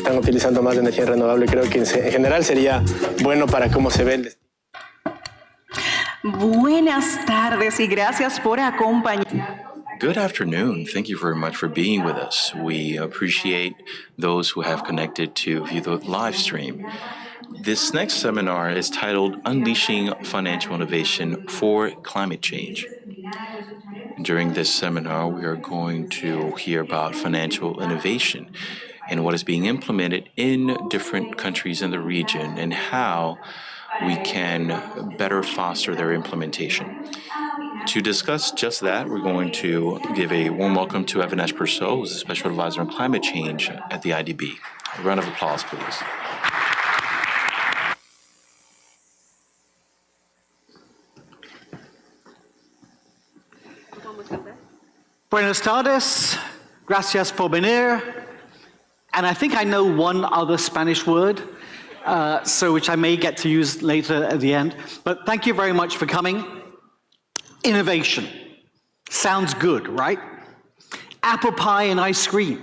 están utilizando más energía renovable. Creo que en general sería bueno para cómo se ve el destino. Buenas tardes y gracias por acompañarnos. Good afternoon. Thank you very much for being with us. We appreciate those who have connected to view the live stream. This next seminar is titled Unleashing Financial Innovation for Climate Change. During this seminar, we are going to hear about financial innovation and what is being implemented in different countries in the region and how we can better foster their implementation. To discuss just that, we're going to give a warm welcome to Avinash Purcell, who's a Special Advisor on Climate Change at the IDB. A round of applause, please. Buenas tardes, gracias por venir. And I think I know one other Spanish word, which I may get to use later at the end. But thank you very much for coming. Innovation. Sounds good, right? Apple pie and ice cream.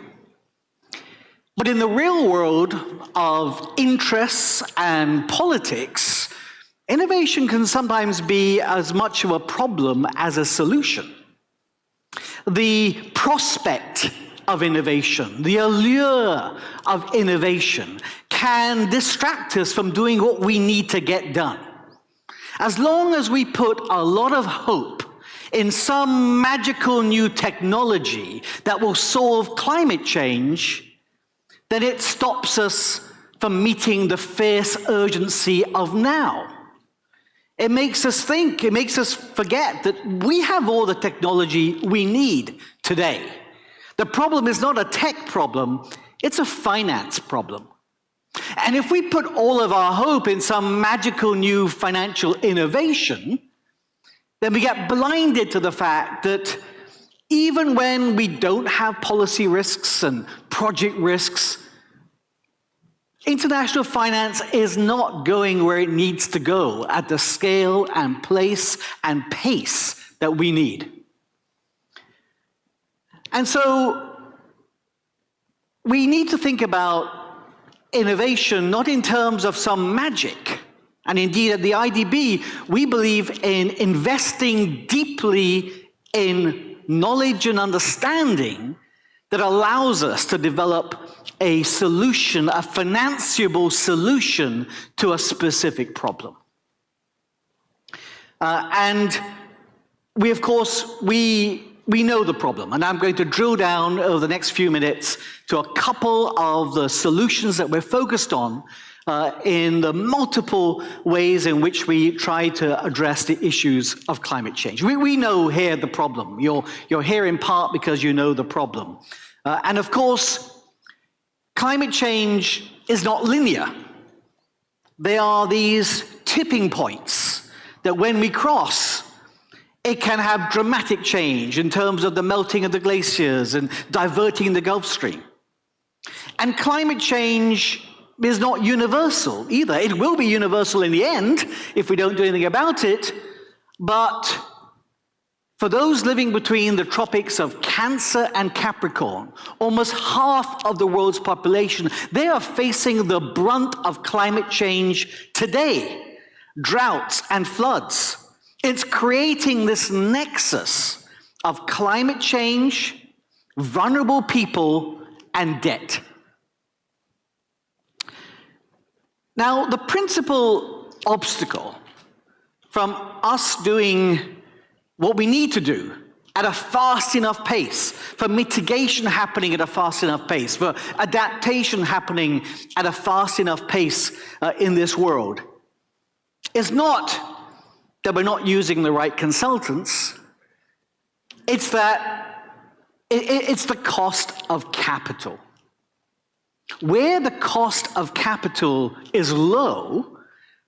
But in the real world of interests and politics, innovation can sometimes be as much of a problem as a solution. The prospect of innovation, the allure of innovation can distract us from doing what we need to get done. As long as we put a lot of hope in some magical new technology that will solve climate change, then it stops us from meeting the fierce urgency of now. It makes us think, it makes us forget that we have all the technology we need today. The problem is not a tech problem, it's a finance problem. And if we put all of our hope in some magical new financial innovation, then we get blinded to the fact that even when we don't have policy risks and project risks, international finance is not going where it needs to go at the scale and place and pace that we need. And so we need to think about innovation not in terms of some magic. And indeed, at the IDB, we believe in investing deeply in knowledge and understanding that allows us to develop a solution, a financeable solution to a specific problem. And we, of course, we know the problem, and I'm going to drill down over the next few minutes to a couple of the solutions that we're focused on in the multiple ways in which we try to address the issues of climate change. We know here the problem. You're here in part because you know the problem. And of course, climate change is not linear. There are these tipping points that when we cross, it can have dramatic change in terms of the melting of the glaciers and diverting the Gulf Stream. And climate change is not universal either. It will be universal in the end if we don't do anything about it, but for those living between the tropics of Cancer and Capricorn, almost half of the world's population, they are facing the brunt of climate change today. Droughts and floods. It's creating this nexus of climate change, vulnerable people, and debt. Now, the principal obstacle from us doing what we need to do at a fast enough pace, for mitigation happening at a fast enough pace, for adaptation happening at a fast enough pace in this world, is not that we're not using the right consultants, it's that it's the cost of capital. Where the cost of capital is low,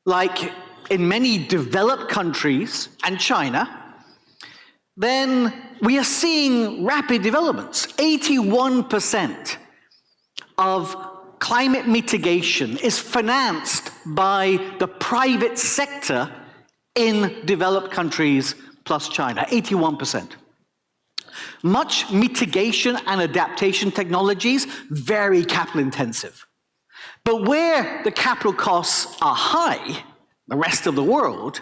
like in many developed countries and China, then we are seeing rapid developments. 81% of climate mitigation is financed by the private sector in developed countries plus China, 81%. Much mitigation and adaptation technologies, very capital intensive. But where the capital costs are high, the rest of the world,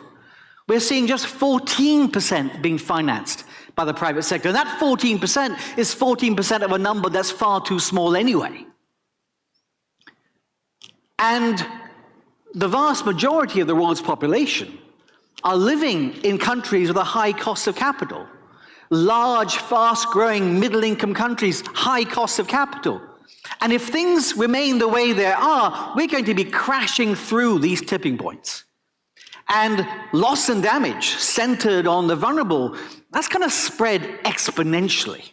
we're seeing just 14% being financed by the private sector. And that 14% is 14% of a number that's far too small anyway. And the vast majority of the world's population are living in countries with a high cost of capital. Large, fast-growing, middle-income countries, high cost of capital. And if things remain the way they are, we're going to be crashing through these tipping points. And loss and damage centered on the vulnerable, that's going to spread exponentially.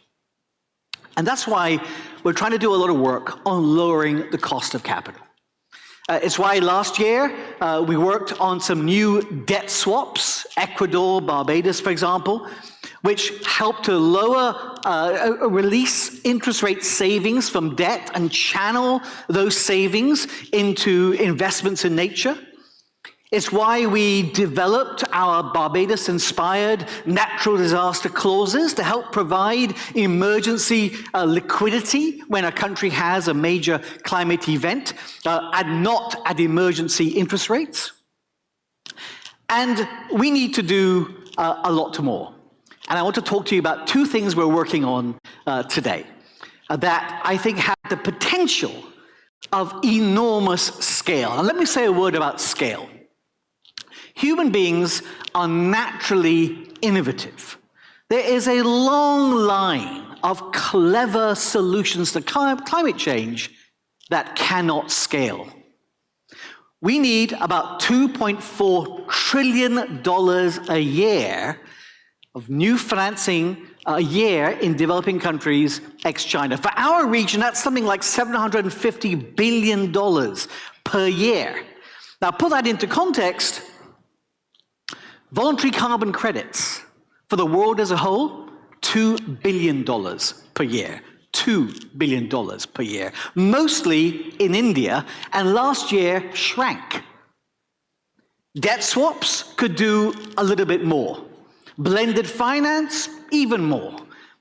And that's why we're trying to do a lot of work on lowering the cost of capital. It's why last year we worked on some new debt swaps, Ecuador, Barbados, for example, which help to lower, release interest rate savings from debt and channel those savings into investments in nature. It's why we developed our Barbados-inspired natural disaster clauses to help provide emergency liquidity when a country has a major climate event, and not at emergency interest rates. And we need to do a lot more. And I want to talk to you about two things we're working on today that I think have the potential of enormous scale. And let me say a word about scale. Human beings are naturally innovative. There is a long line of clever solutions to climate change that cannot scale. We need about $2.4 trillion a year of new financing a year in developing countries ex-China. For our region, that's something like $750 billion per year. Now, put that into context. Voluntary carbon credits for the world as a whole, $2 billion per year. $2 billion per year, mostly in India, and last year shrank. Debt swaps could do a little bit more. Blended finance, even more.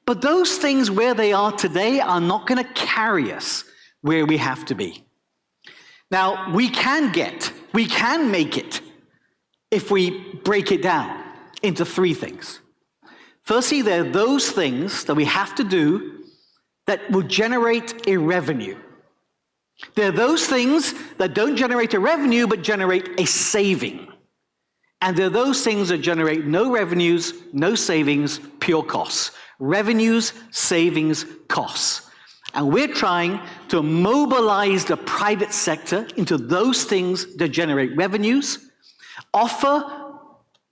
But those things where they are today are not going to carry us where we have to be. Now, we can make it if we break it down into three things. Firstly, there are those things that we have to do that will generate a revenue. There are those things that don't generate a revenue but generate a saving. And there are those things that generate no revenues, no savings, pure costs. Revenues, savings, costs. And we're trying to mobilize the private sector into those things that generate revenues, offer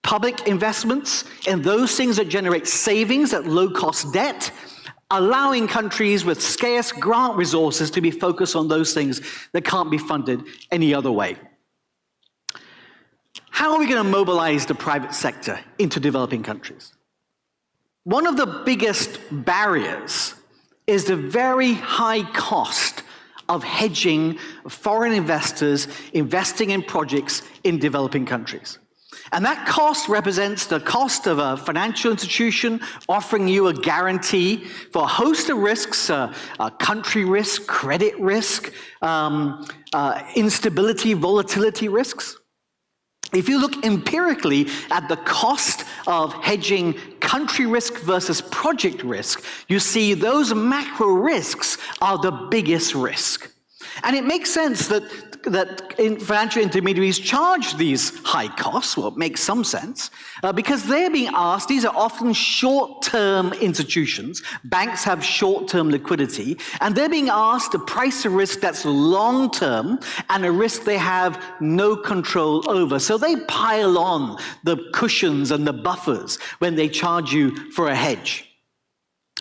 public investments in those things that generate savings at low-cost debt, allowing countries with scarce grant resources to be focused on those things that can't be funded any other way. How are we going to mobilize the private sector into developing countries? One of the biggest barriers is the very high cost of hedging foreign investors investing in projects in developing countries. And that cost represents the cost of a financial institution offering you a guarantee for a host of risks, country risk, credit risk, instability, volatility risks. If you look empirically at the cost of hedging country risk versus project risk, you see those macro risks are the biggest risk. And it makes sense that financial intermediaries charge these high costs. Well, it makes some sense, because they're being asked, these are often short-term institutions, banks have short-term liquidity, and they're being asked to price a risk that's long-term and a risk they have no control over. So they pile on the cushions and the buffers when they charge you for a hedge.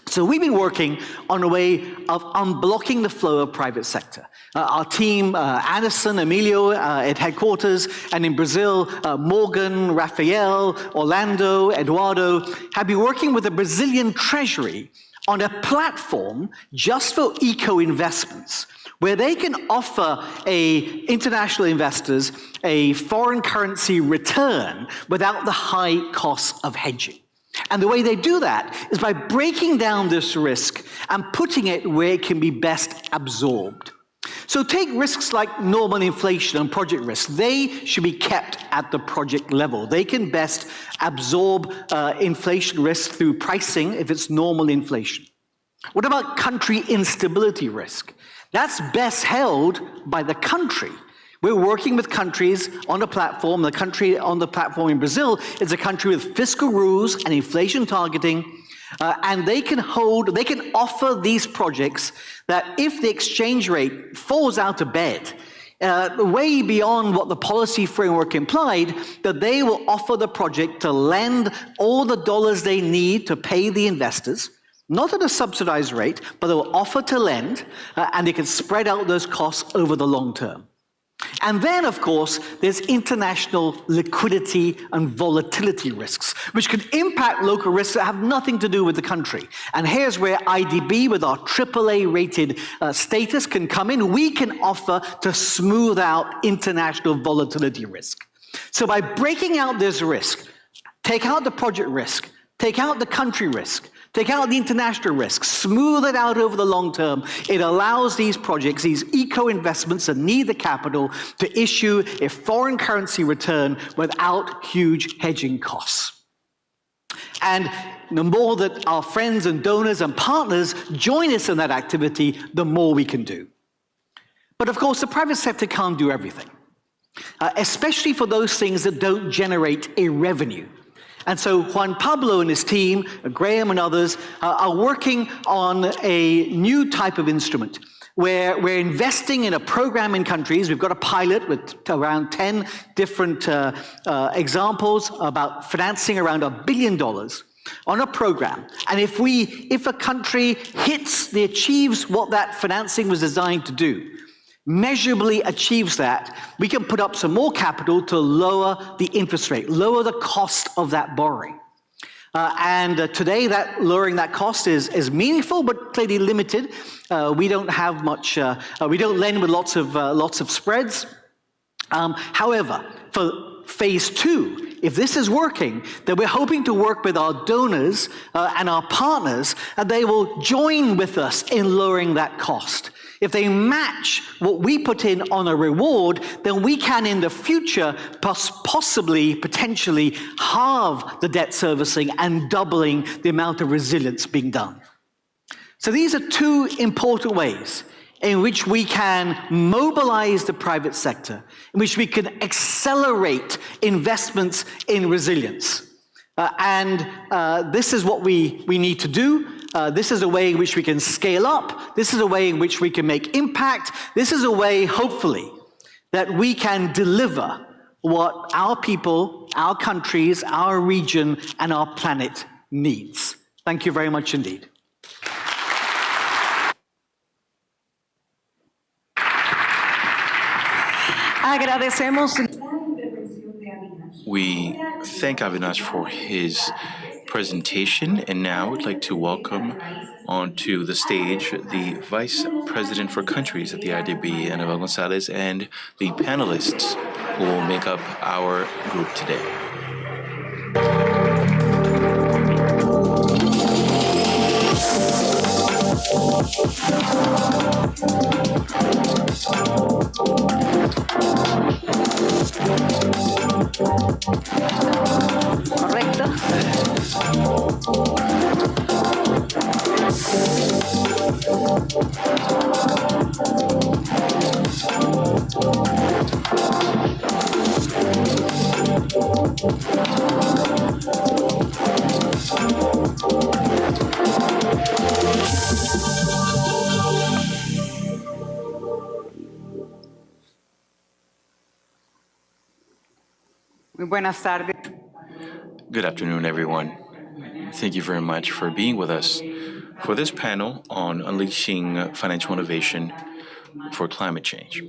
So we've been working on a way of unblocking the flow of private sector. Our team, Anderson, Emilio at headquarters, and in Brazil, Morgan, Rafael, Orlando, Eduardo, have been working with the Brazilian Treasury on a platform just for eco-investments, where they can offer international investors a foreign currency return without the high costs of hedging. And the way they do that is by breaking down this risk and putting it where it can be best absorbed. So take risks like normal inflation and project risk. They should be kept at the project level. They can best absorb inflation risk through pricing if it's normal inflation. What about country instability risk? That's best held by the country. We're working with countries on a platform. The country on the platform in Brazil is a country with fiscal rules and inflation targeting, and they can offer these projects that if the exchange rate falls out of bed, way beyond what the policy framework implied, that they will offer the project to lend all the dollars they need to pay the investors, not at a subsidized rate, but they'll offer to lend, and they can spread out those costs over the long term. And then, of course, there's international liquidity and volatility risks, which can impact local risks that have nothing to do with the country. And here's where IDB, with our AAA-rated status, can come in. We can offer to smooth out international volatility risk. So by breaking out this risk, take out the project risk, take out the country risk, take out the international risk, smooth it out over the long term. It allows these projects, these eco-investments that need the capital, to issue a foreign currency return without huge hedging costs. And the more that our friends and donors and partners join us in that activity, the more we can do. But of course, the private sector can't do everything, especially for those things that don't generate a revenue. And so Juan Pablo and his team, Graham and others, are working on a new type of instrument where we're investing in a program in countries. We've got a pilot with around 10 different examples about financing around $1 billion on a program. And if a country achieves what that financing was designed to do, measurably achieves that, we can put up some more capital to lower the interest rate, lower the cost of that borrowing. Today, lowering that cost is meaningful, but clearly limited. We don't have much. We don't lend with lots of spreads. However, for phase 2, if this is working, then we're hoping to work with our donors and our partners, and they will join with us in lowering that cost. If they match what we put in on a reward, then we can, in the future, potentially halve the debt servicing and doubling the amount of resilience being done. So these are two important ways in which we can mobilize the private sector, in which we can accelerate investments in resilience. This is what we need to do. This is a way in which we can scale up. This is a way in which we can make impact. This is a way, hopefully, that we can deliver what our people, our countries, our region, and our planet needs. Thank you very much indeed. We thank Avinash for his presentation, and now I'd like to welcome onto the stage the Vice President for Countries at the IDB, Annabel Gonzalez, and the panelists who will make up our group today. Correcto. Muy buenas tardes. Good afternoon, everyone. Thank you very much for being with us for this panel on unleashing financial innovation for climate change.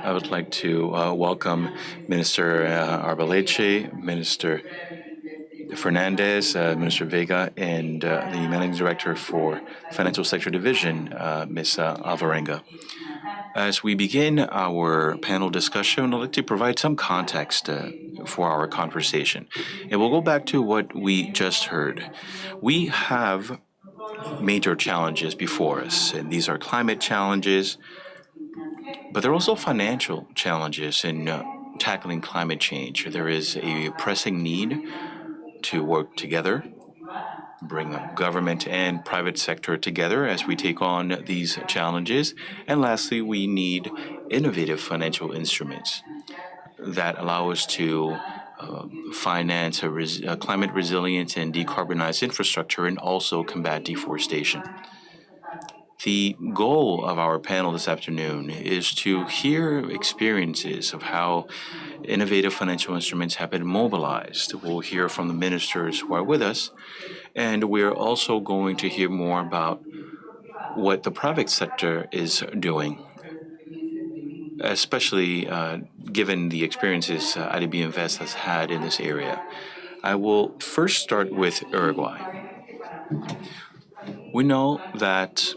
I would like to welcome Minister Arbaleche, Minister Fernandez, Minister Vega, and the Managing Director for Financial Sector Division, Ms. Alvarenga. As we begin our panel discussion, I'd like to provide some context for our conversation. And we'll go back to what we just heard. We have major challenges before us, and these are climate challenges, but there are also financial challenges in tackling climate change. There is a pressing need to work together, bring the government and private sector together as we take on these challenges. And lastly, we need innovative financial instruments that allow us to finance a climate resilient and decarbonized infrastructure and also combat deforestation. The goal of our panel this afternoon is to hear experiences of how innovative financial instruments have been mobilized. We'll hear from the ministers who are with us, and we're also going to hear more about what the private sector is doing, especially given the experiences IDB Invest has had in this area. I will first start with Uruguay. We know that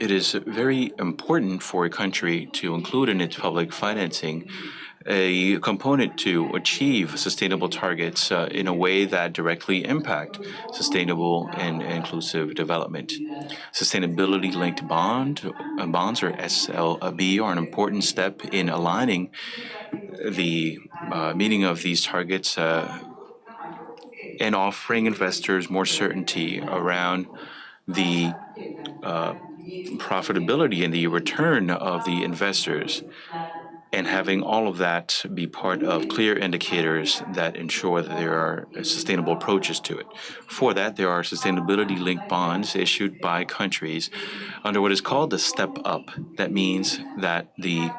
it is very important for a country to include in its public financing a component to achieve sustainable targets in a way that directly impact sustainable and inclusive development. Sustainability-linked bonds, or SLB, are an important step in aligning the meaning of these targets and offering investors more certainty around the profitability and the return of the investors, and having all of that be part of clear indicators that ensure that there are sustainable approaches to it. For that, there are sustainability-linked bonds issued by countries under what is called the step up. That means that the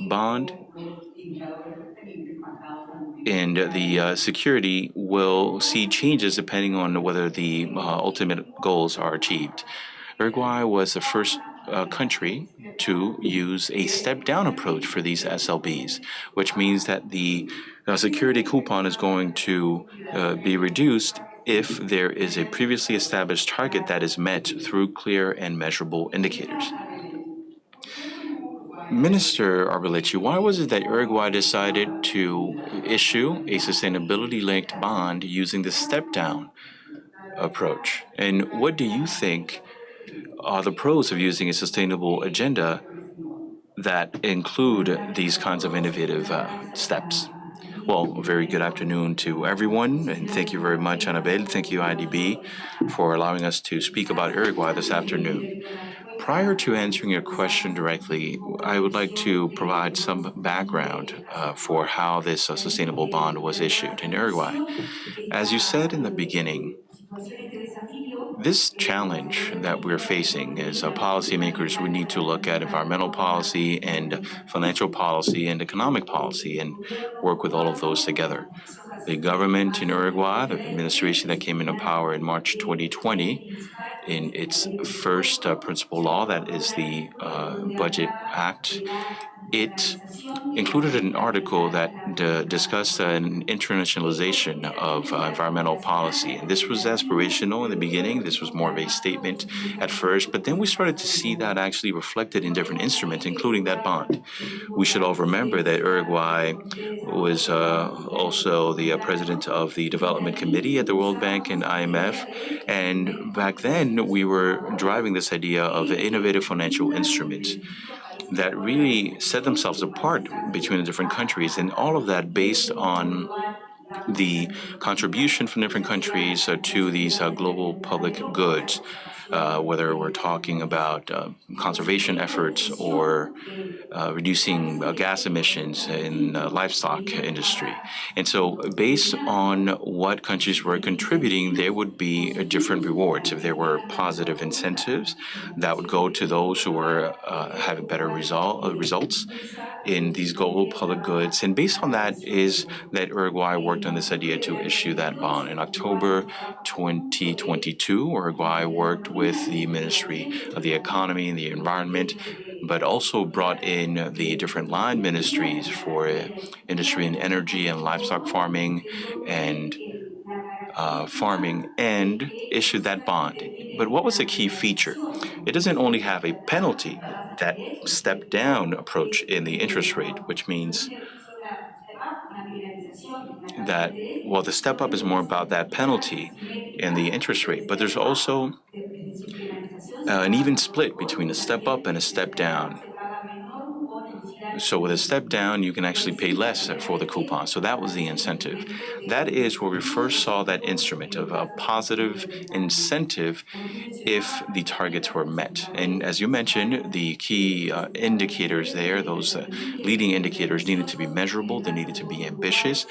bond and the security will see changes depending on whether the ultimate goals are achieved. Uruguay was the first country to use a step-down approach for these SLBs, which means that the security coupon is going to be reduced if there is a previously established target that is met through clear and measurable indicators. Minister Arbelechi, why was it that Uruguay decided to issue a sustainability-linked bond using the step-down approach? And what do you think are the pros of using a sustainable agenda that include these kinds of innovative steps? Well, a very good afternoon to everyone, and thank you very much, Annabelle. Thank you, IDB, for allowing us to speak about Uruguay this afternoon. Prior to answering your question directly, I would like to provide some background for how this sustainable bond was issued in Uruguay. As you said in the beginning, this challenge that we're facing as policymakers, we need to look at environmental policy and financial policy and economic policy and work with all of those together. The government in Uruguay, the administration that came into power in March 2020, in its first principal law, that is the Budget Act, it included an article that discussed an internationalization of environmental policy. And this was aspirational in the beginning. This was more of a statement at first, but then we started to see that actually reflected in different instruments, including that bond. We should all remember that Uruguay was also the president of the Development Committee at the World Bank and IMF. And back then, we were driving this idea of innovative financial instruments that really set themselves apart between the different countries, and all of that based on the contribution from different countries to these global public goods, whether we're talking about conservation efforts or reducing gas emissions in the livestock industry. And so based on what countries were contributing, there would be different rewards. If there were positive incentives, that would go to those who were having better results in these global public goods. And based on that is that Uruguay worked on this idea to issue that bond. In October 2022, Uruguay worked with the Ministry of the Economy and the Environment, but also brought in the different line ministries for industry and energy and livestock farming and issued that bond. But what was the key feature? It doesn't only have a penalty, that step down approach in the interest rate, which means that, well, the step up is more about that penalty in the interest rate, but there's also an even split between a step up and a step down. So with a step down, you can actually pay less for the coupon. So that was the incentive. That is where we first saw that instrument of a positive incentive if the targets were met. And as you mentioned, the key indicators there, those leading indicators needed to be measurable, they needed to be ambitious.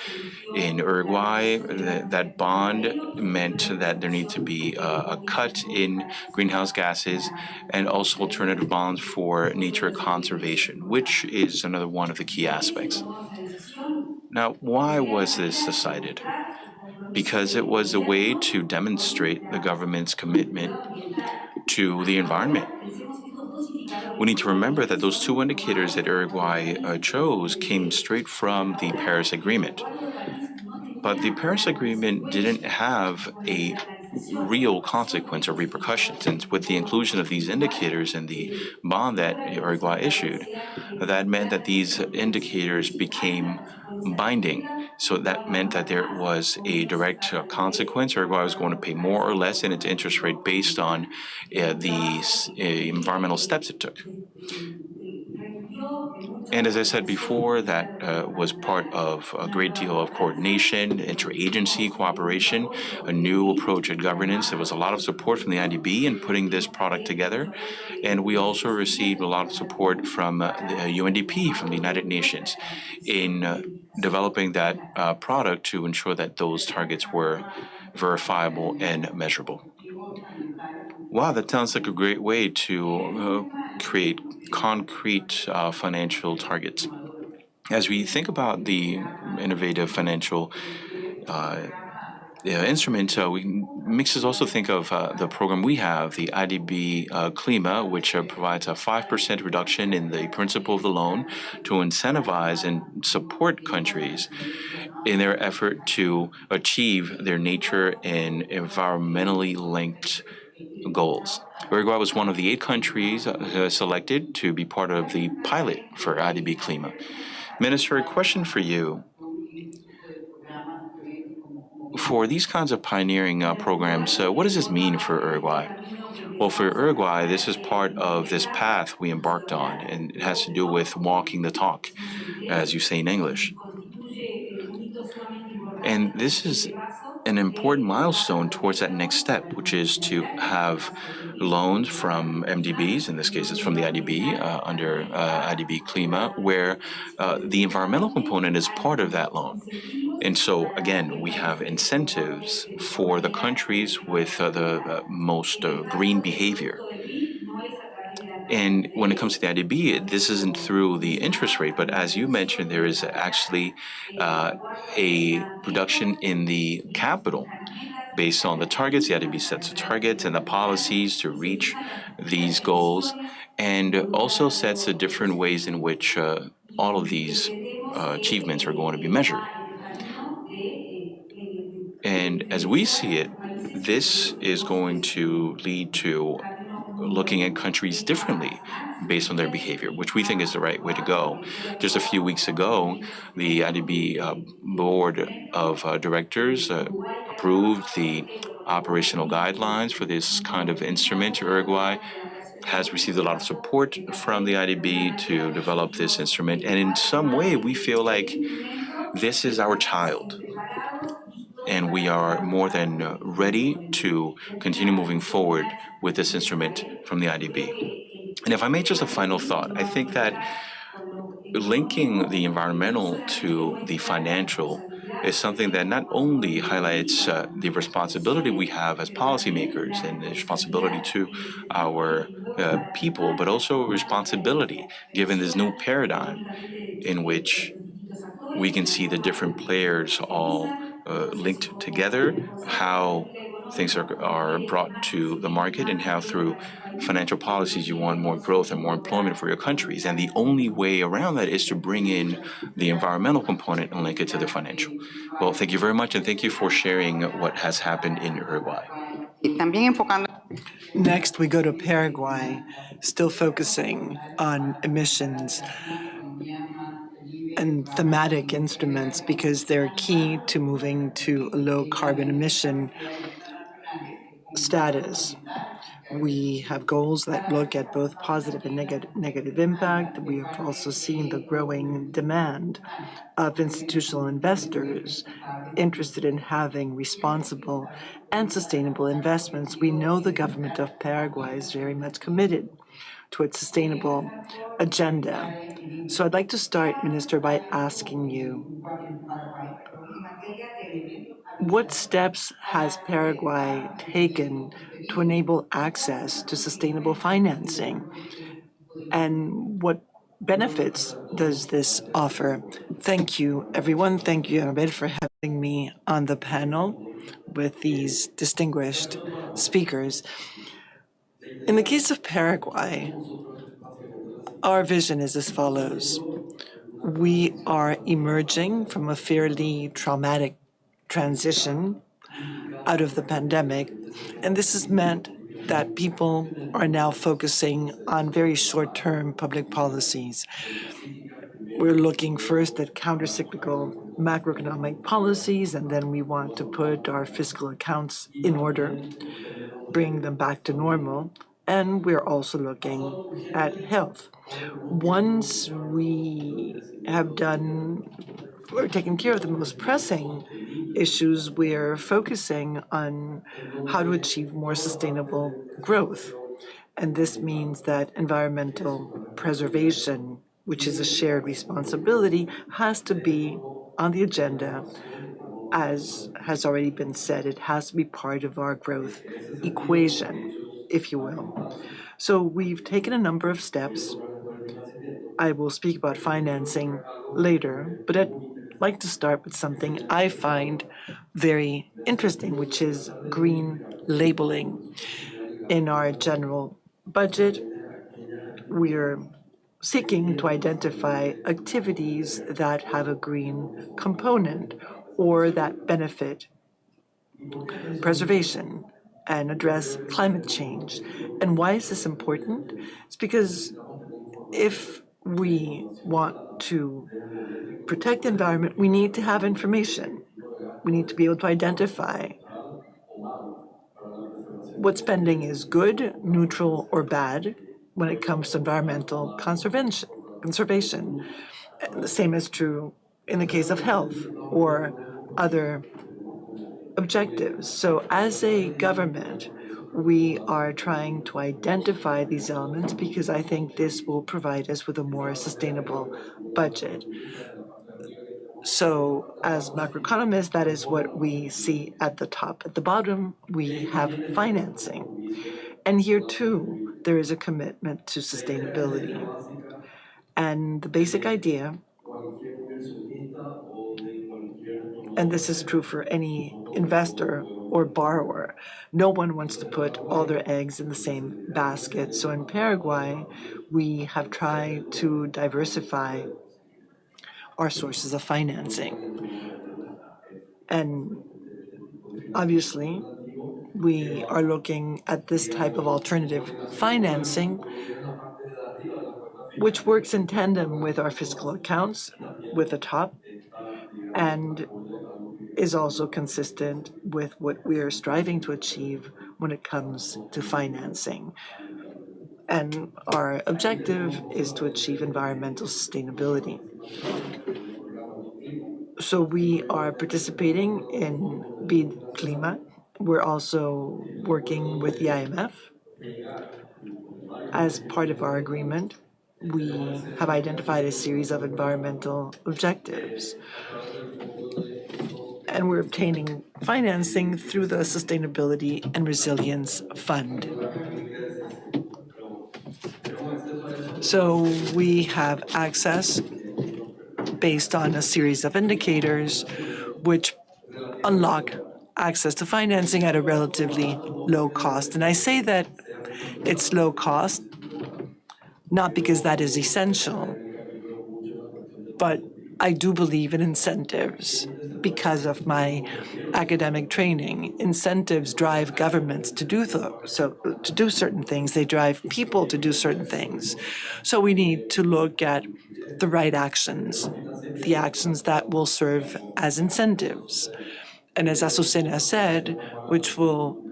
In Uruguay, that bond meant that there needed to be a cut in greenhouse gases and also alternative bonds for nature conservation, which is another one of the key aspects. Now, why was this decided? Because it was a way to demonstrate the government's commitment to the environment. We need to remember that those two indicators that Uruguay chose came straight from the Paris Agreement. But the Paris Agreement didn't have a real consequence or repercussions. And with the inclusion of these indicators in the bond that Uruguay issued, that meant that these indicators became binding. So that meant that there was a direct consequence. Uruguay was going to pay more or less in its interest rate based on the environmental steps it took. And as I said before, that was part of a great deal of coordination, interagency cooperation, a new approach at governance. There was a lot of support from the IDB in putting this product together. And we also received a lot of support from the UNDP, from the United Nations, in developing that product to ensure that those targets were verifiable and measurable. Wow, that sounds like a great way to create concrete financial targets. As we think about the innovative financial instrument, makes us also think of the program we have, the IDB CLIMA, which provides a 5% reduction in the principal of the loan to incentivize and support countries in their effort to achieve their nature and environmentally linked goals. Uruguay was one of the 8 countries selected to be part of the pilot for IDB CLIMA. Minister, a question for you. For these kinds of pioneering programs, what does this mean for Uruguay? Well, for Uruguay, this is part of this path we embarked on, and it has to do with walking the talk, as you say in English. And this is an important milestone towards that next step, which is to have loans from MDBs, in this case it's from the IDB, under IDB CLIMA, where the environmental component is part of that loan. And so, again, we have incentives for the countries with the most green behavior. And when it comes to the IDB, this isn't through the interest rate, but as you mentioned, there is actually a reduction in the capital based on the targets. The IDB sets the targets and the policies to reach these goals, and also sets the different ways in which all of these achievements are going to be measured. And as we see it, this is going to lead to looking at countries differently based on their behavior, which we think is the right way to go. Just a few weeks ago, the IDB Board of Directors approved the operational guidelines for this kind of instrument. Uruguay has received a lot of support from the IDB to develop this instrument, and in some way we feel like this is our child. And we are more than ready to continue moving forward with this instrument from the IDB. And if I may, just a final thought, I think that linking the environmental to the financial is something that not only highlights the responsibility we have as policymakers and the responsibility to our people, but also responsibility given this new paradigm in which we can see the different players all linked together, how things are brought to the market, and how through financial policies you want more growth and more employment for your countries. And the only way around that is to bring in the environmental component and link it to the financial. Well, thank you very much, and thank you for sharing what has happened in Uruguay. Next, we go to Paraguay, still focusing on emissions and thematic instruments because they're key to moving to a low carbon emission status. We have goals that look at both positive and negative impact. We have also seen the growing demand of institutional investors interested in having responsible and sustainable investments. We know the government of Paraguay is very much committed to its sustainable agenda. So I'd like to start, Minister, by asking you, what steps has Paraguay taken to enable access to sustainable financing? And what benefits does this offer? Thank you, everyone. Thank you, Annabelle, for having me on the panel with these distinguished speakers. In the case of Paraguay, our vision is as follows. We are emerging from a fairly traumatic transition out of the pandemic, and this has meant that people are now focusing on very short-term public policies. We're looking first at countercyclical macroeconomic policies, and then we want to put our fiscal accounts in order, bring them back to normal, and we're also looking at health. Once we have taken care of the most pressing issues, we're focusing on how to achieve more sustainable growth. And this means that environmental preservation, which is a shared responsibility, has to be on the agenda. As has already been said, it has to be part of our growth equation, if you will. So we've taken a number of steps. I will speak about financing later, but I'd like to start with something I find very interesting, which is green labeling. In our general budget, we're seeking to identify activities that have a green component or that benefit preservation and address climate change. And why is this important? It's because if we want to protect the environment, we need to have information. We need to be able to identify what spending is good, neutral, or bad when it comes to environmental conservation. The same is true in the case of health or other objectives. So as a government, we are trying to identify these elements because I think this will provide us with a more sustainable budget. So as macroeconomists, that is what we see at the top. At the bottom, we have financing. And here too, there is a commitment to sustainability. And the basic idea, and this is true for any investor or borrower, no one wants to put all their eggs in the same basket. So in Paraguay, we have tried to diversify our sources of financing. And obviously, we are looking at this type of alternative financing, which works in tandem with our fiscal accounts, with the top, and is also consistent with what we are striving to achieve when it comes to financing. And our objective is to achieve environmental sustainability. So we are participating in IDB CLIMA. We're also working with the IMF. As part of our agreement, we have identified a series of environmental objectives. And we're obtaining financing through the Sustainability and Resilience Fund. So we have access based on a series of indicators which unlock access to financing at a relatively low cost. And I say that it's low cost, not because that is essential, but I do believe in incentives because of my academic training. Incentives drive governments to do to do certain things. They drive people to do certain things. So we need to look at the right actions, the actions that will serve as incentives. And as Azucena said, which will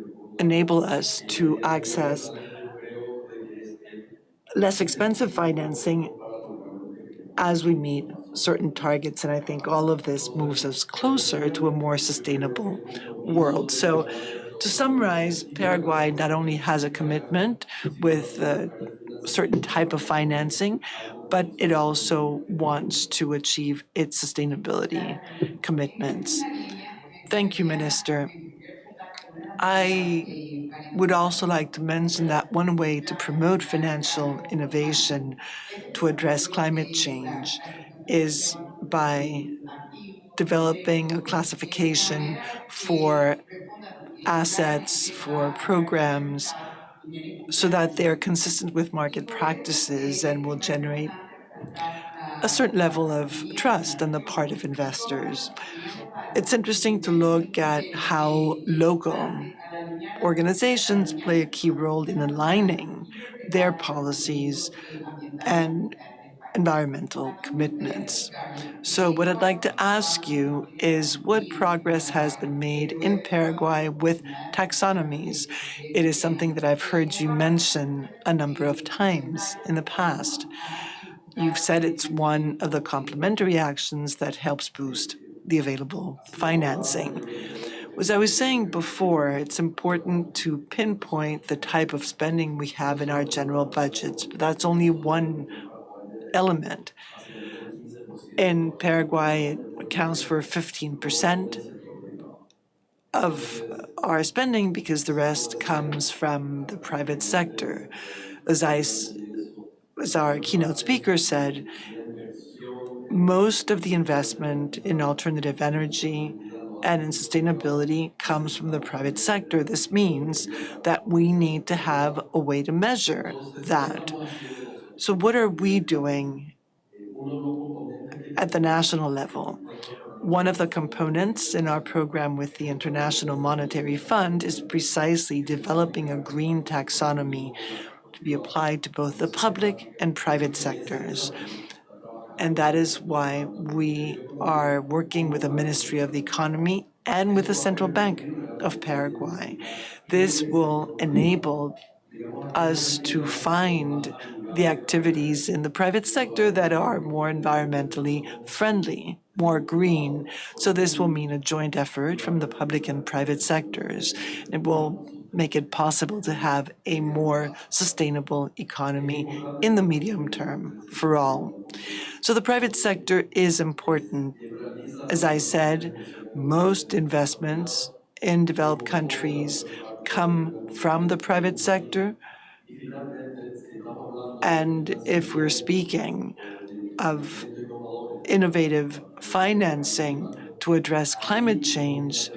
enable us to access less expensive financing as we meet certain targets. And I think all of this moves us closer to a more sustainable world. So to summarize, Paraguay not only has a commitment with a certain type of financing, but it also wants to achieve its sustainability commitments. Thank you, Minister. I would also like to mention that one way to promote financial innovation to address climate change is by developing a classification for assets, for programs, so that they're consistent with market practices and will generate a certain level of trust on the part of investors. It's interesting to look at how local organizations play a key role in aligning their policies and environmental commitments. So what I'd like to ask you is what progress has been made in Paraguay with taxonomies? It is something that I've heard you mention a number of times in the past. You've said it's one of the complementary actions that helps boost the available financing. As I was saying before, it's important to pinpoint the type of spending we have in our general budgets, but that's only one element. In Paraguay, it accounts for 15% of our spending because the rest comes from the private sector. As our keynote speaker said, most of the investment in alternative energy and in sustainability comes from the private sector. This means that we need to have a way to measure that. So what are we doing at the national level? One of the components in our program with the International Monetary Fund is precisely developing a green taxonomy to be applied to both the public and private sectors. And that is why we are working with the Ministry of the Economy and with the Central Bank of Paraguay. This will enable us to find the activities in the private sector that are more environmentally friendly, more green. So this will mean a joint effort from the public and private sectors. It will make it possible to have a more sustainable economy in the medium term for all. So the private sector is important. As I said, most investments in developed countries come from the private sector. And if we're speaking of innovative financing to address climate change,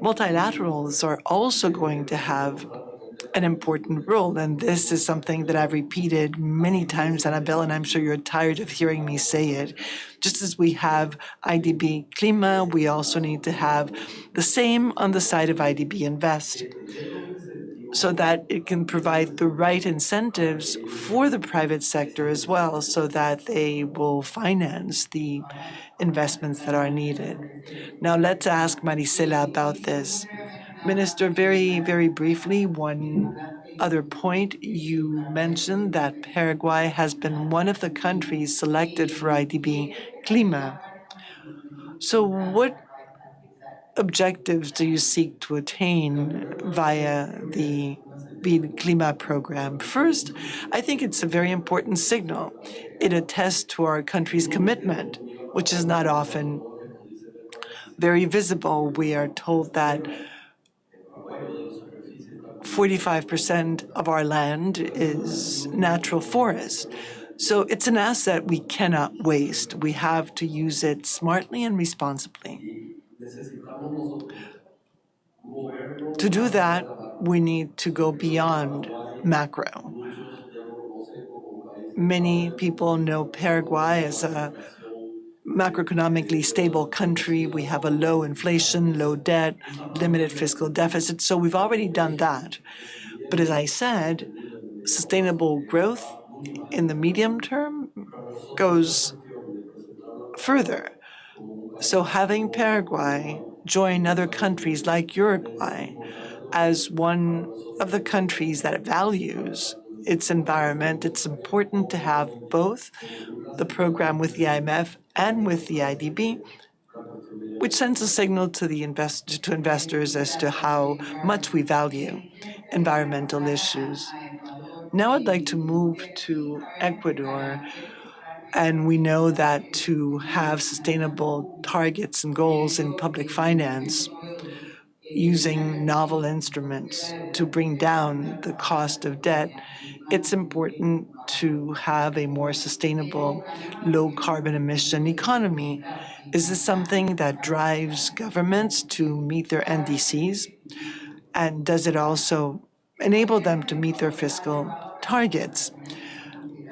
multilaterals are also going to have an important role. And this is something that I've repeated many times, Annabelle, and I'm sure you're tired of hearing me say it. Just as we have IDB CLIMA, we also need to have the same on the side of IDB Invest, so that it can provide the right incentives for the private sector as well, so that they will finance the investments that are needed. Now let's ask Marisela about this. Minister, very, very briefly, one other point. You mentioned that Paraguay has been one of the countries selected for IDB CLIMA. So what objectives do you seek to attain via the CLIMA program? First, I think it's a very important signal. It attests to our country's commitment, which is not often very visible. We are told that 45% of our land is natural forest. So it's an asset we cannot waste. We have to use it smartly and responsibly. To do that, we need to go beyond macro. Many people know Paraguay as a macroeconomically stable country. We have a low inflation, low debt, limited fiscal deficit. So we've already done that. But as I said, sustainable growth in the medium term goes further. So having Paraguay join other countries like Uruguay as one of the countries that values its environment, it's important to have both the program with the IMF and with the IDB, which sends a signal to to investors as to how much we value environmental issues. Now I'd like to move to Ecuador, and we know that to have sustainable targets and goals in public finance, using novel instruments to bring down the cost of debt, it's important to have a more sustainable, low carbon emission economy. Is this something that drives governments to meet their NDCs? And does it also enable them to meet their fiscal targets?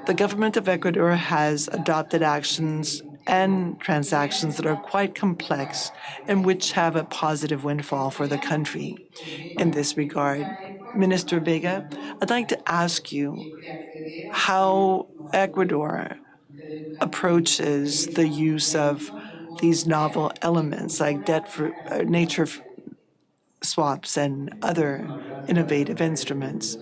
The government of Ecuador has adopted actions and transactions that are quite complex and which have a positive windfall for the country in this regard. Minister Vega, I'd like to ask you how Ecuador approaches the use of these novel elements like debt for nature swaps and other innovative instruments.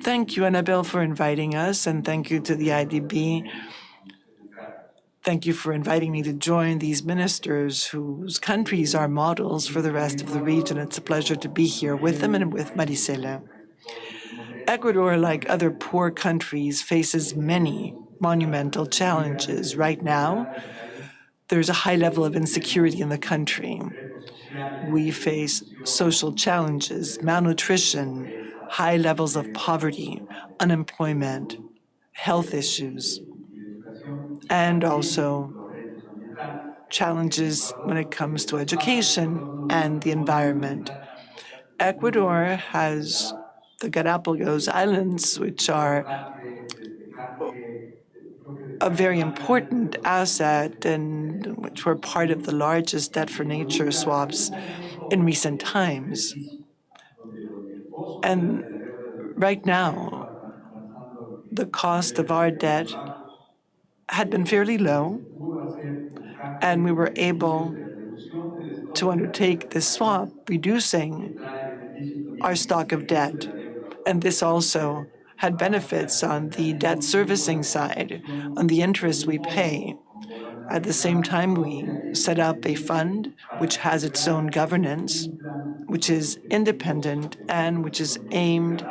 Thank you, Annabelle, for inviting us, and thank you to the IDB. Thank you for inviting me to join these ministers whose countries are models for the rest of the region. It's a pleasure to be here with them and with Maricela. Ecuador, like other poor countries, faces many monumental challenges. Right now, there's a high level of insecurity in the country. We face social challenges, malnutrition, high levels of poverty, unemployment, health issues, and also challenges when it comes to education and the environment. Ecuador has the Galapagos Islands, which are a very important asset and which were part of the largest debt for nature swaps in recent times. And right now, the cost of our debt had been fairly low, and we were able to undertake this swap, reducing our stock of debt. And this also had benefits on the debt servicing side, on the interest we pay. At the same time, we set up a fund which has its own governance, which is independent and which is aimed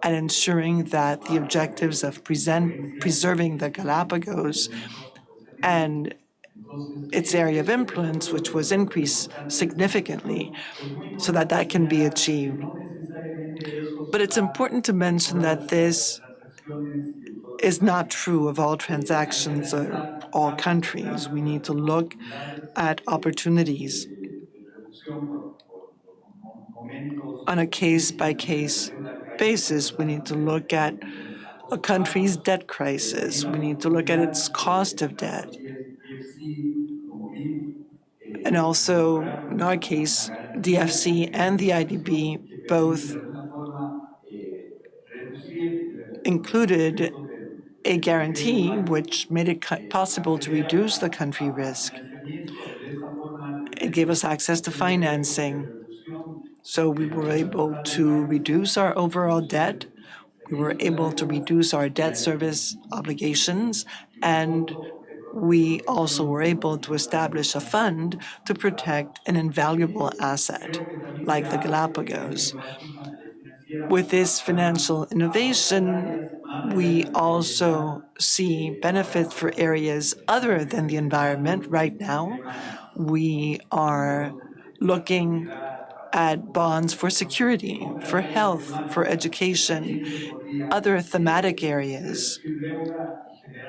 at ensuring that the objectives of preserving the Galapagos and its area of influence, which was increased significantly, so that that can be achieved. But it's important to mention that this is not true of all transactions or all countries. We need to look at opportunities on a case-by-case basis. We need to look at a country's debt crisis. We need to look at its cost of debt. And also, in our case, DFC and the IDB both included a guarantee which made it possible to reduce the country risk. It gave us access to financing, so we were able to reduce our overall debt. We were able to reduce our debt service obligations, and we also were able to establish a fund to protect an invaluable asset like the Galapagos. With this financial innovation, we also see benefits for areas other than the environment. Right now, we are looking at bonds for security, for health, for education, other thematic areas,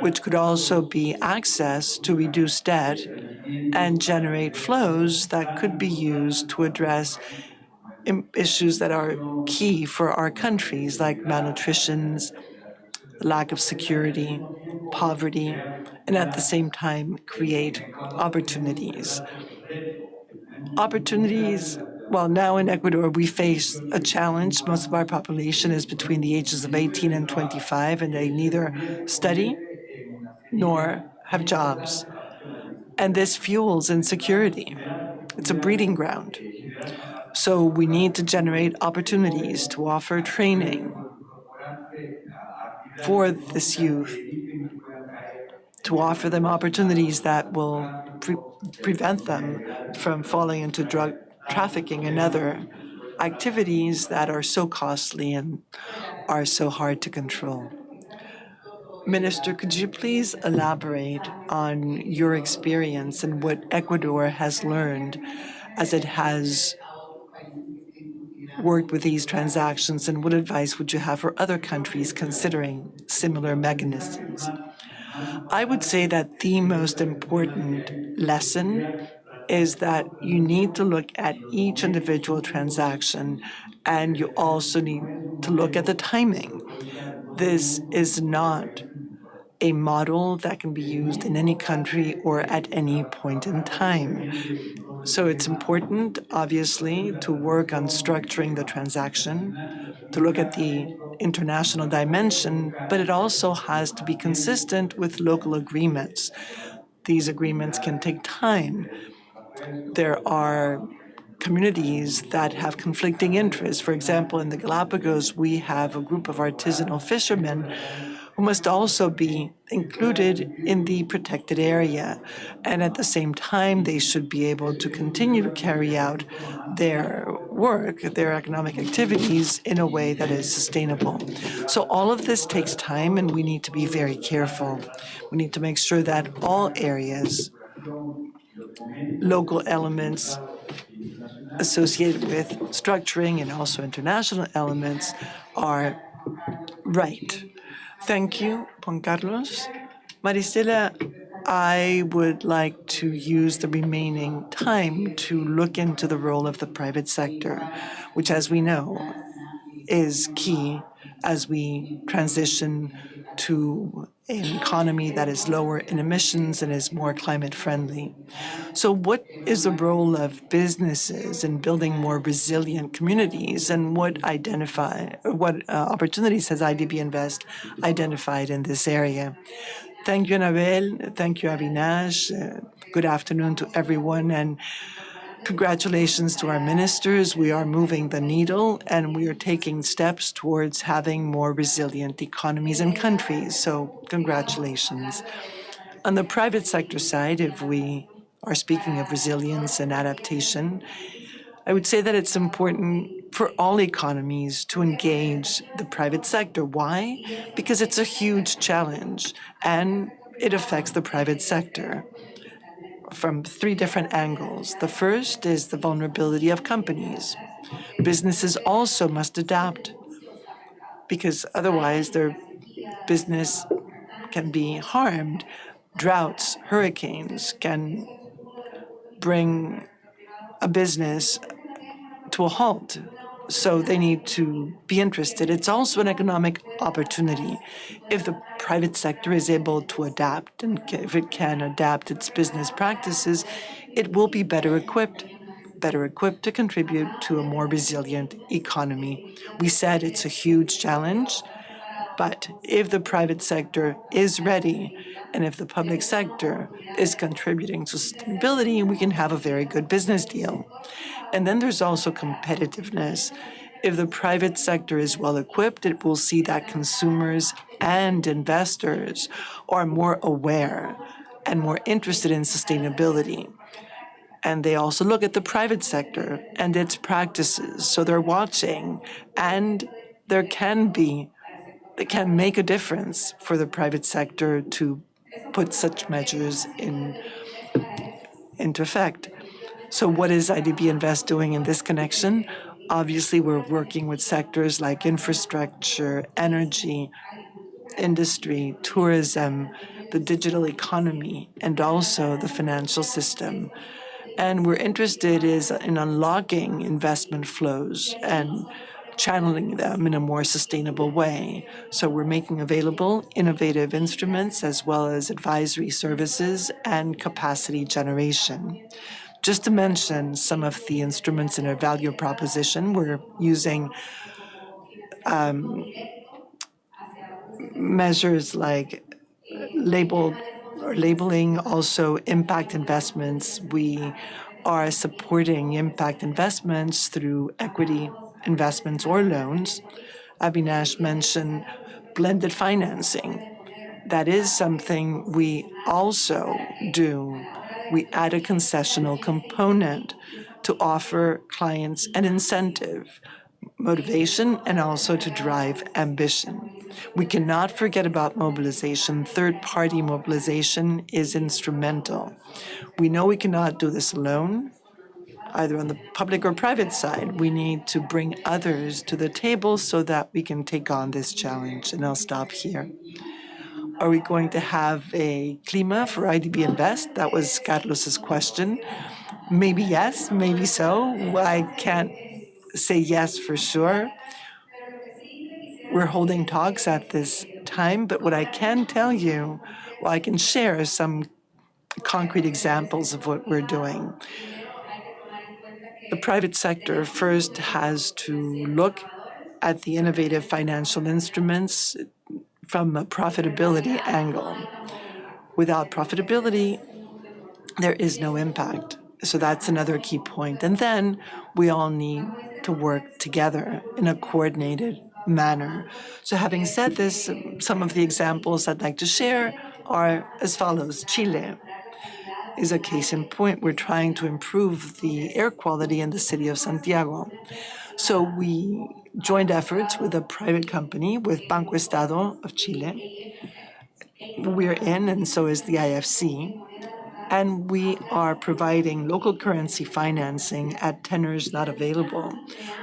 which could also be access to reduce debt and generate flows that could be used to address issues that are key for our countries, like malnutrition, lack of security, poverty, and at the same time create opportunities. Well, now in Ecuador, we face a challenge. Most of our population is between the ages of 18 and 25, and they neither study nor have jobs. And this fuels insecurity. It's a breeding ground. So we need to generate opportunities to offer training for this youth, to offer them opportunities that will prevent them from falling into drug trafficking and other activities that are so costly and are so hard to control. Minister, could you please elaborate on your experience and what Ecuador has learned as it has worked with these transactions, and what advice would you have for other countries considering similar mechanisms? I would say that the most important lesson is that you need to look at each individual transaction, and you also need to look at the timing. This is not a model that can be used in any country or at any point in time. So it's important, obviously, to work on structuring the transaction, to look at the international dimension, but it also has to be consistent with local agreements. These agreements can take time. There are communities that have conflicting interests. For example, in the Galapagos, we have a group of artisanal fishermen who must also be included in the protected area. And at the same time, they should be able to continue to carry out their work, their economic activities in a way that is sustainable. So all of this takes time, and we need to be very careful. We need to make sure that all areas, local elements associated with structuring and also international elements are right. Thank you, Juan Carlos. Maricela, I would like to use the remaining time to look into the role of the private sector, which, as we know, is key as we transition to an economy that is lower in emissions and is more climate friendly. So what is the role of businesses in building more resilient communities, and what opportunities has IDB Invest identified in this area? Thank you, Annabelle. Thank you, Avinash. Good afternoon to everyone, and congratulations to our ministers. We are moving the needle, and we are taking steps towards having more resilient economies and countries. So congratulations. On the private sector side, if we are speaking of resilience and adaptation, I would say that it's important for all economies to engage the private sector. Why? Because it's a huge challenge, and it affects the private sector from three different angles. The first is the vulnerability of companies. Businesses also must adapt, because otherwise their business can be harmed. Droughts, hurricanes can bring a business to a halt. So they need to be interested. It's also an economic opportunity. If the private sector is able to adapt, and if it can adapt its business practices, it will be better equipped to contribute to a more resilient economy. We said it's a huge challenge, but if the private sector is ready, and if the public sector is contributing to sustainability, we can have a very good business deal. And then there's also competitiveness. If the private sector is well equipped, it will see that consumers and investors are more aware and more interested in sustainability. And they also look at the private sector and its practices. So they're watching, and it can make a difference for the private sector to put such measures into effect. So what is IDB Invest doing in this connection? Obviously, we're working with sectors like infrastructure, energy, industry, tourism, the digital economy, and also the financial system. And we're interested in unlocking investment flows and channeling them in a more sustainable way. So we're making available innovative instruments as well as advisory services and capacity generation. Just to mention some of the instruments in our value proposition, we're using measures like labeling, also impact investments. We are supporting impact investments through equity investments or loans. Avinash mentioned blended financing. That is something we also do. We add a concessional component to offer clients an incentive, motivation, and also to drive ambition. We cannot forget about mobilization. Third-party mobilization is instrumental. We know we cannot do this alone, either on the public or private side. We need to bring others to the table so that we can take on this challenge. And I'll stop here. Are we going to have a CLIMA for IDB Invest? That was Carlos's question. Maybe yes, maybe so. I can't say yes for sure. We're holding talks at this time, but what I can tell you, well, I can share some concrete examples of what we're doing. The private sector first has to look at the innovative financial instruments from a profitability angle. Without profitability, there is no impact. So that's another key point. And then we all need to work together in a coordinated manner. So having said this, some of the examples I'd like to share are as follows. Chile is a case in point. We're trying to improve the air quality in the city of Santiago. So we joined efforts with a private company, with Banco Estado of Chile. We're in, and so is the IFC. And we are providing local currency financing at tenors not available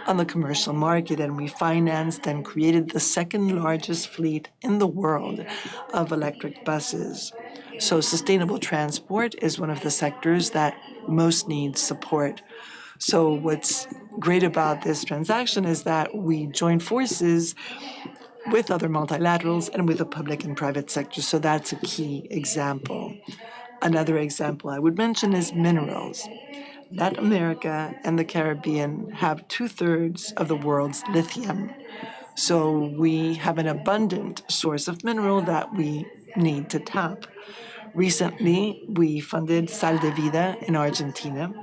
on the commercial market. And we financed and created the second largest fleet in the world of electric buses. So sustainable transport is one of the sectors that most needs support. So what's great about this transaction is that we join forces with other multilaterals and with the public and private sector. So that's a key example. Another example I would mention is minerals. Latin America and the Caribbean have 2/3 of the world's lithium. So we have an abundant source of mineral that we need to tap. Recently, we funded Sal de Vida in Argentina.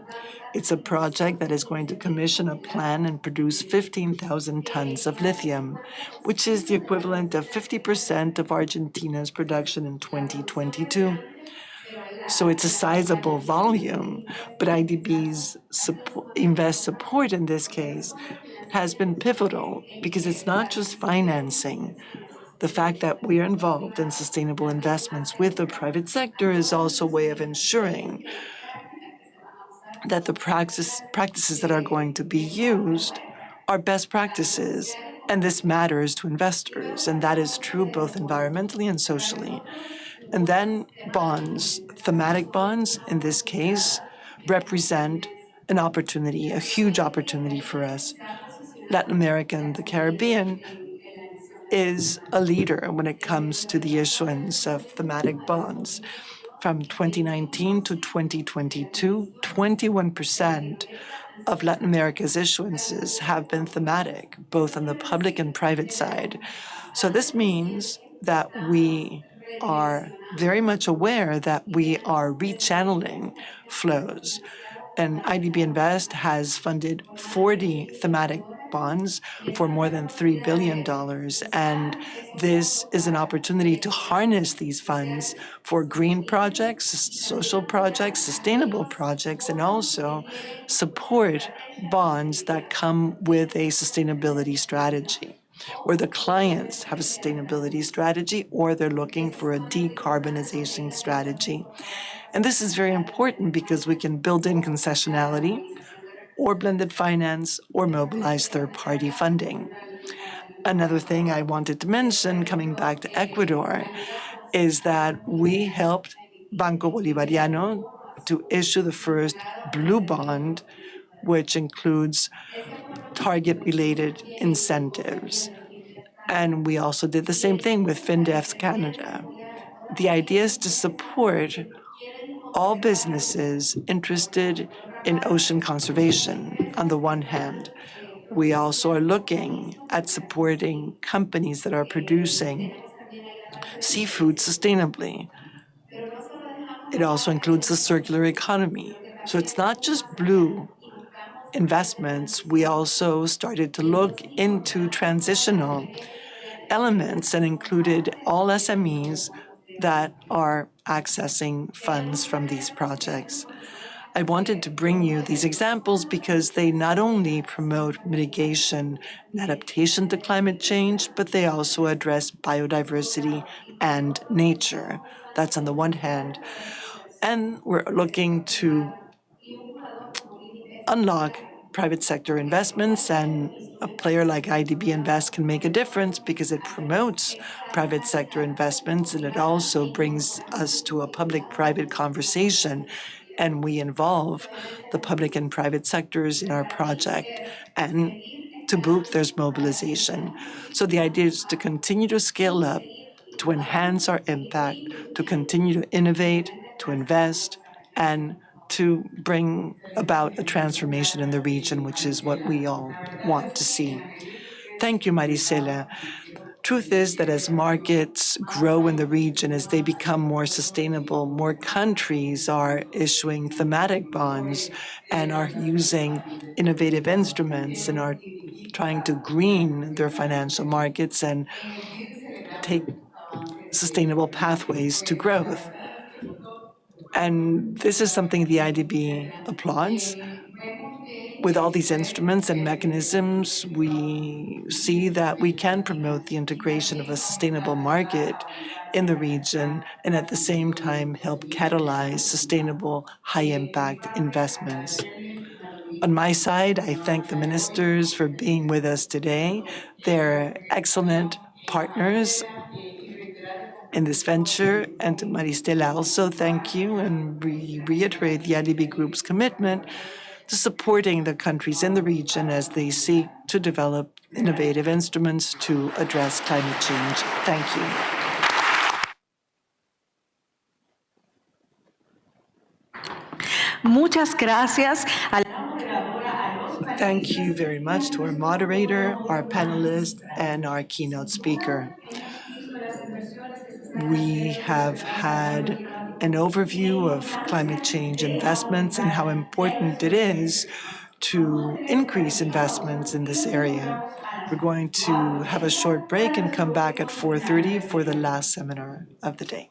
It's a project that is going to commission a plant and produce 15,000 tons of lithium, which is the equivalent of 50% of Argentina's production in 2022. So it's a sizable volume, but IDB's Invest support in this case has been pivotal because it's not just financing. The fact that we are involved in sustainable investments with the private sector is also a way of ensuring that the practices that are going to be used are best practices, and this matters to investors, and that is true both environmentally and socially. And then bonds, thematic bonds in this case, represent an opportunity, a huge opportunity for us. Latin America and the Caribbean is a leader when it comes to the issuance of thematic bonds. From 2019 to 2022, 21% of Latin America's issuances have been thematic, both on the public and private side. So this means that we are very much aware that we are rechanneling flows. And IDB Invest has funded 40 thematic bonds for more than $3 billion. And this is an opportunity to harness these funds for green projects, social projects, sustainable projects, and also support bonds that come with a sustainability strategy, where the clients have a sustainability strategy or they're looking for a decarbonization strategy. And this is very important because we can build in concessionality or blended finance or mobilize third-party funding. Another thing I wanted to mention, coming back to Ecuador, is that we helped Banco Bolivariano to issue the first blue bond, which includes target-related incentives. And we also did the same thing with FinDev's Canada. The idea is to support all businesses interested in ocean conservation on the one hand. We also are looking at supporting companies that are producing seafood sustainably. It also includes the circular economy. So it's not just blue investments. We also started to look into transitional elements and included all SMEs that are accessing funds from these projects. I wanted to bring you these examples because they not only promote mitigation and adaptation to climate change, but they also address biodiversity and nature. That's on the one hand. And we're looking to unlock private sector investments, and a player like IDB Invest can make a difference because it promotes private sector investments, and it also brings us to a public-private conversation, and we involve the public and private sectors in our project. And to boot, there's mobilization. So the idea is to continue to scale up, to enhance our impact, to continue to innovate, to invest, and to bring about a transformation in the region, which is what we all want to see. Thank you, Maricela. Truth is that as markets grow in the region, as they become more sustainable, more countries are issuing thematic bonds and are using innovative instruments and are trying to green their financial markets and take sustainable pathways to growth. And this is something the IDB applauds. With all these instruments and mechanisms, we see that we can promote the integration of a sustainable market in the region and at the same time help catalyze sustainable, high-impact investments. On my side, I thank the ministers for being with us today. They're excellent partners in this venture, and to Maristela also thank you, and we reiterate the IDB Group's commitment to supporting the countries in the region as they seek to develop innovative instruments to address climate change. Thank you. Muchas gracias. Thank you very much to our moderator, our panelist, and our keynote speaker. We have had an overview of climate change investments and how important it is to increase investments in this area. We're going to have a short break and come back at 4:30 for the last seminar of the day.